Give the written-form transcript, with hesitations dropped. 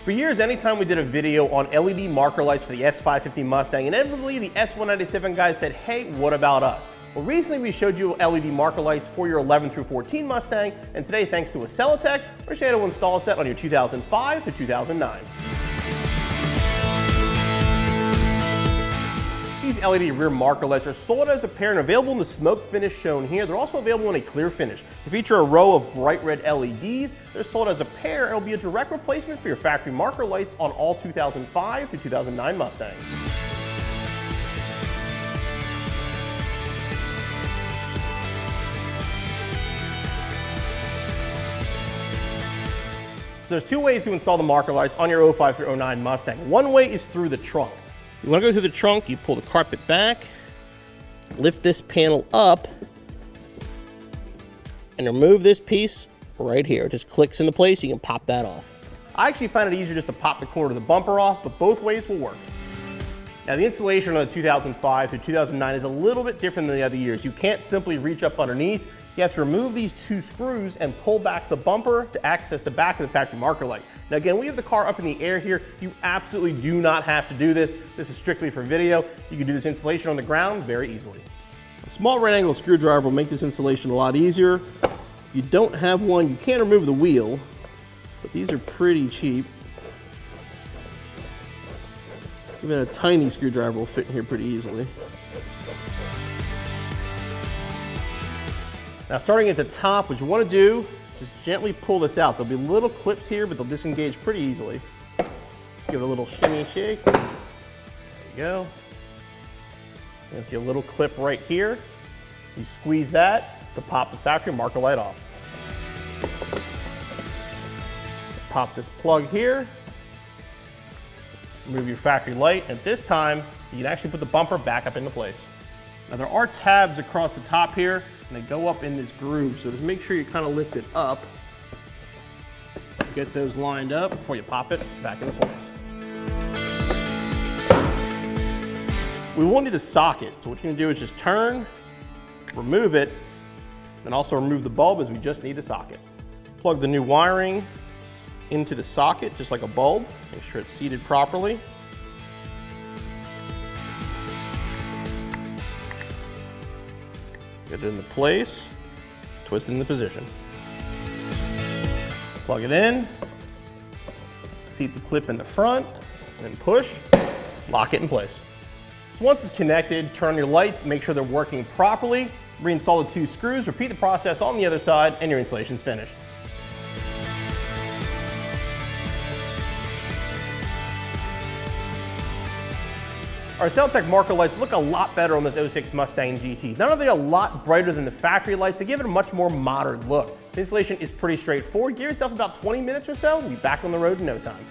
For years, anytime we did a video on LED marker lights for the S550 Mustang, inevitably the S197 guys said, hey, what about us? Well, recently we showed you LED marker lights for your 11 through 14 Mustang, and today, thanks to ACCELATEC, we're showing you how to install a set on your 2005 to 2009. These LED rear marker lights are sold as a pair and available in the smoke finish shown here. They're also available in a clear finish. They feature a row of bright red LEDs. They're sold as a pair and will be a direct replacement for your factory marker lights on all 2005 to 2009 Mustangs. So there's two ways to install the marker lights on your 05 through 09 Mustang. One way is through the trunk. You want to go through the trunk, you pull the carpet back, lift this panel up, and remove this piece right here. It just clicks into place, you can pop that off. I actually find it easier just to pop the corner of the bumper off, but both ways will work. Now the installation on the 2005 to 2009 is a little bit different than the other years. You can't simply reach up underneath. You have to remove these two screws and pull back the bumper to access the back of the factory marker light. Now again, we have the car up in the air here. You absolutely do not have to do this. This is strictly for video. You can do this installation on the ground very easily. A small right angle screwdriver will make this installation a lot easier. If you don't have one, you can remove the wheel, but these are pretty cheap. Even a tiny screwdriver will fit in here pretty easily. Now starting at the top, what you want to do, just gently pull this out. There'll be little clips here, but they'll disengage pretty easily. Just give it a little shimmy shake. There you go. You're gonna see a little clip right here. You squeeze that to pop the factory marker light off. Pop this plug here. Remove your factory light. At this time, you can actually put the bumper back up into place. Now there are tabs across the top here, and they go up in this groove, so just make sure you kind of lift it up. Get those lined up before you pop it back into place. We won't need the socket, so what you're gonna do is just turn, remove it, and also remove the bulb as we just need the socket. Plug the new wiring into the socket, just like a bulb. Make sure it's seated properly. Get it into place, twist it into position. Plug it in, seat the clip in the front, and push, lock it in place. So once it's connected, turn on your lights, make sure they're working properly, reinstall the two screws, repeat the process on the other side, and your installation's finished. Our ACCELATEC marker lights look a lot better on this 06 Mustang GT. Not only are they a lot brighter than the factory lights, they give it a much more modern look. The installation is pretty straightforward. Give yourself about 20 minutes or so, and be back on the road in no time.